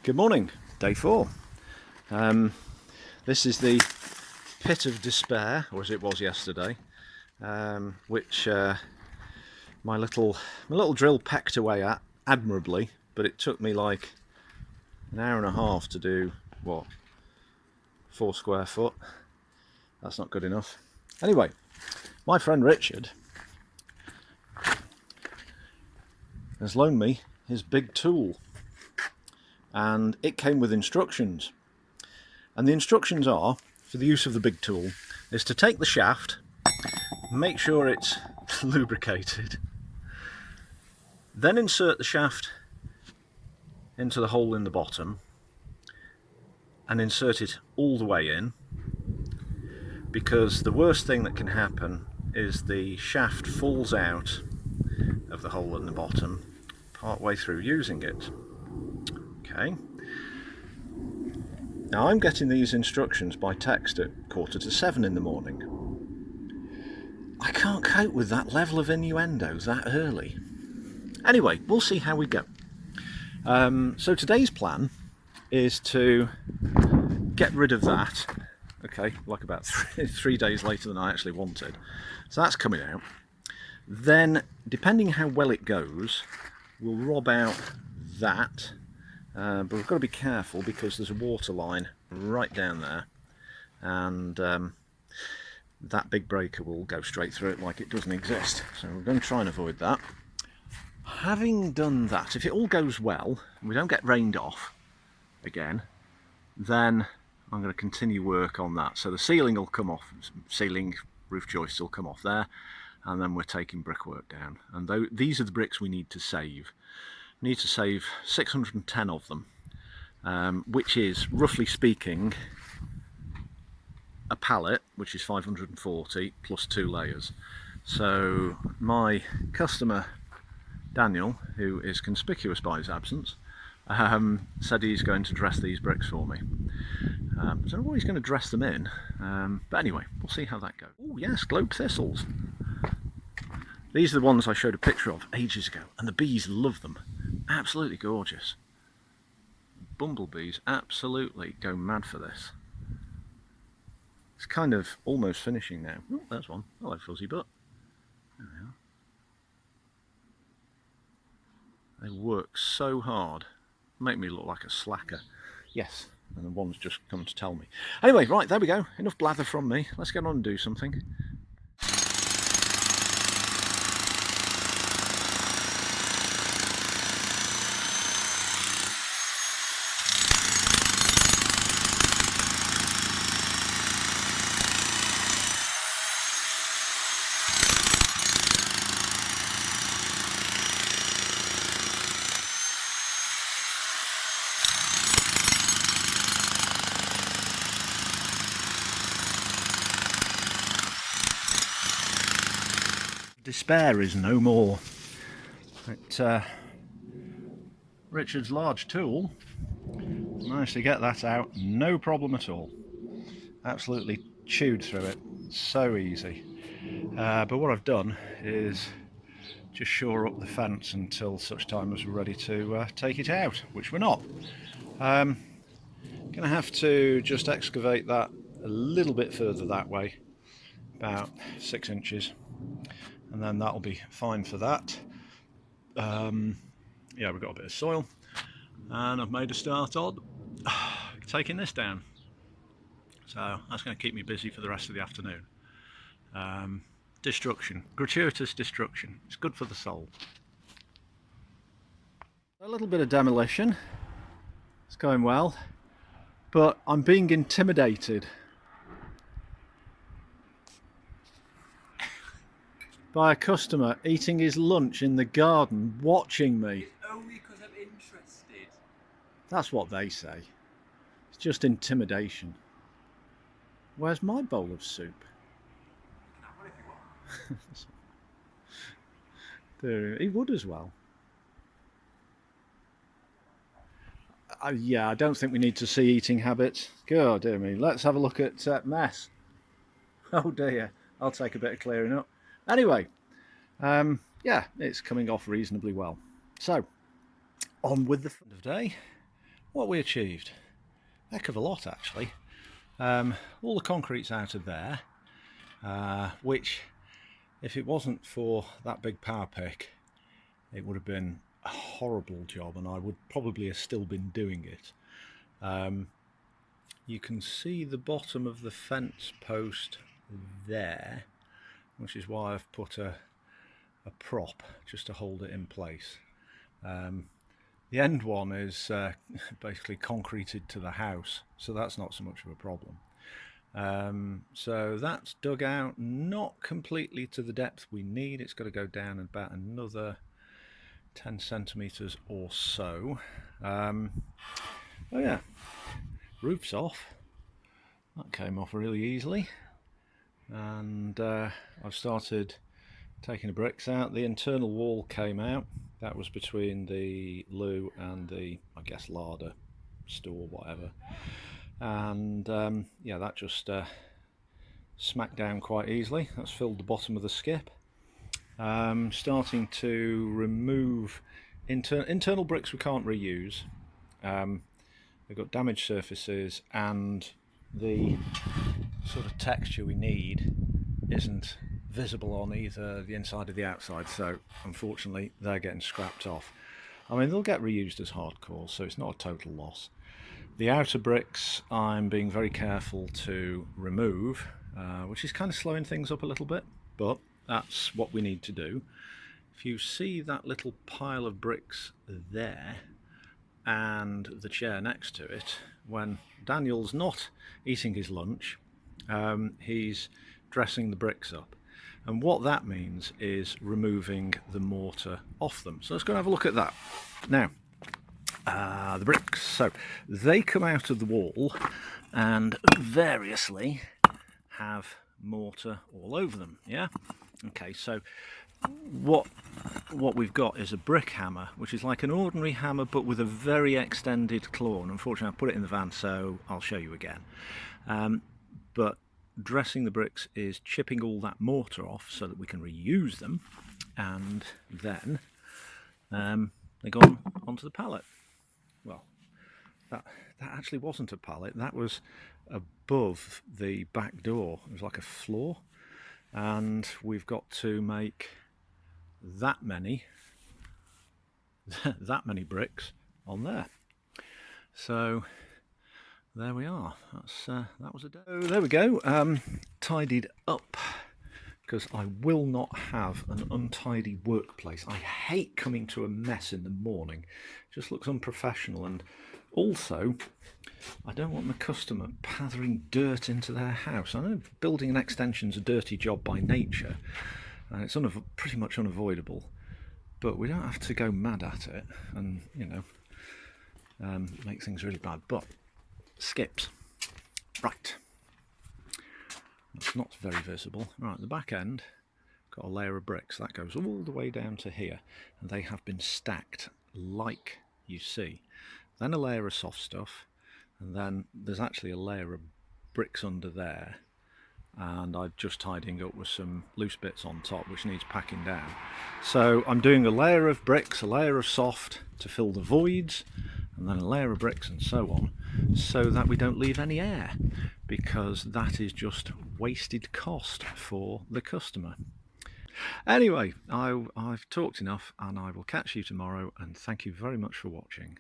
Good morning, day 4. This is the pit of despair, or as it was yesterday, which my little drill pecked away at admirably, but it took me like an hour and a half to do, what, 4 square foot. That's not good enough. Anyway, my friend Richard has loaned me his big tool, and it came with instructions. And the instructions are, for the use of the big tool, is to take the shaft, make sure it's lubricated, then insert the shaft into the hole in the bottom and insert it all the way in, because the worst thing that can happen is the shaft falls out of the hole in the bottom part way through using it. Okay. Now I'm getting these instructions by text at 6:45 in the morning. I can't cope with that level of innuendo that early. Anyway, we'll see how we go. So today's plan is to get rid of that, okay, like about three days later than I actually wanted. So that's coming out. Then, depending how well it goes, we'll rob out that. But we've got to be careful because there's a water line right down there, and that big breaker will go straight through it like it doesn't exist. So we're going to try and avoid that. Having done that, if it all goes well and we don't get rained off again, then I'm going to continue work on that. So the ceiling will come off, ceiling, roof joists will come off there, and then we're taking brickwork down. And these are the bricks we need to save. We need to save 610 of them, which is, roughly speaking, a pallet, which is 540 plus 2 layers. So my customer Daniel, who is conspicuous by his absence, said he's going to dress these bricks for me. I don't know what he's going to dress them in, but anyway, we'll see how that goes. Oh yes, globe thistles. These are the ones I showed a picture of ages ago, and the bees love them. Absolutely gorgeous. Bumblebees absolutely go mad for this. It's kind of almost finishing now. Oh, there's one. Hello, fuzzy butt. There we are. They work so hard, make me look like a slacker. Yes, and the one's just come to tell me. Anyway, right, there we go. Enough blather from me. Let's get on and do something. Despair is no more. But Richard's large tool managed to get that out, no problem at all. Absolutely chewed through it, so easy. But what I've done is just shore up the fence until such time as we're ready to take it out, which we're not. Gonna have to just excavate that a little bit further that way, about 6 inches. And then that'll be fine for that. Yeah, we've got a bit of soil, and I've made a start on taking this down. So that's going to keep me busy for the rest of the afternoon. Destruction, gratuitous destruction. It's good for the soul. A little bit of demolition. It's going well, but I'm being intimidated by a customer eating his lunch in the garden, watching me. Only because I'm interested. That's what they say. It's just intimidation. Where's my bowl of soup? You can have one if you want. He would as well. Yeah, I don't think we need to see eating habits. God dear me. Let's have a look at mess. Oh dear. I'll take a bit of clearing up. Anyway, yeah, it's coming off reasonably well. So, on with the fun of the day. what we achieved. Heck of a lot, actually. All the concrete's out of there, which, if it wasn't for that big power pick, it would have been a horrible job, and I would probably have still been doing it. You can see the bottom of the fence post there, which is why I've put a prop just to hold it in place. The end one is basically concreted to the house, so that's not so much of a problem. So that's dug out, not completely to the depth we need. It's got to go down about another 10 centimeters or so. Oh yeah, roof's off. That came off really easily, and I've started taking the bricks out. The internal wall came out. That was between the loo and the, I guess, larder, store, whatever. And yeah, that just smacked down quite easily. That's filled the bottom of the skip. Starting to remove internal bricks we can't reuse. They've got damaged surfaces, and the sort of texture we need isn't visible on either the inside or the outside, so unfortunately they're getting scrapped off. I mean, they'll get reused as hardcore, so it's not a total loss. The outer bricks I'm being very careful to remove, which is kind of slowing things up a little bit, but that's what we need to do. If you see that little pile of bricks there and the chair next to it, when Daniel's not eating his lunch, he's dressing the bricks up. And what that means is removing the mortar off them. So let's go and have a look at that. Now, the bricks, so they come out of the wall and variously have mortar all over them, yeah? Okay, so what we've got is a brick hammer, which is like an ordinary hammer but with a very extended claw. And unfortunately I put it in the van, so I'll show you again. But dressing the bricks is chipping all that mortar off so that we can reuse them, and then they go onto the pallet. Well, that actually wasn't a pallet, that was above the back door. It was like a floor, and we've got to make that many bricks on there. So there we are. That was a day. So there we go. Tidied up, because I will not have an untidy workplace. I hate coming to a mess in the morning. It just looks unprofessional, and also I don't want the customer pathering dirt into their house. I know building an extension's a dirty job by nature, and it's pretty much unavoidable, but we don't have to go mad at it and, you know, make things really bad. But skips. Right. That's not very visible. Right, the back end, got a layer of bricks. That goes all the way down to here, and they have been stacked like you see. Then a layer of soft stuff, and then there's actually a layer of bricks under there, and I'm just tidying up with some loose bits on top which needs packing down. So I'm doing a layer of bricks, a layer of soft to fill the voids, and then a layer of bricks and so on, so that we don't leave any air, because that is just wasted cost for the customer. Anyway, I've talked enough, and I will catch you tomorrow, and thank you very much for watching.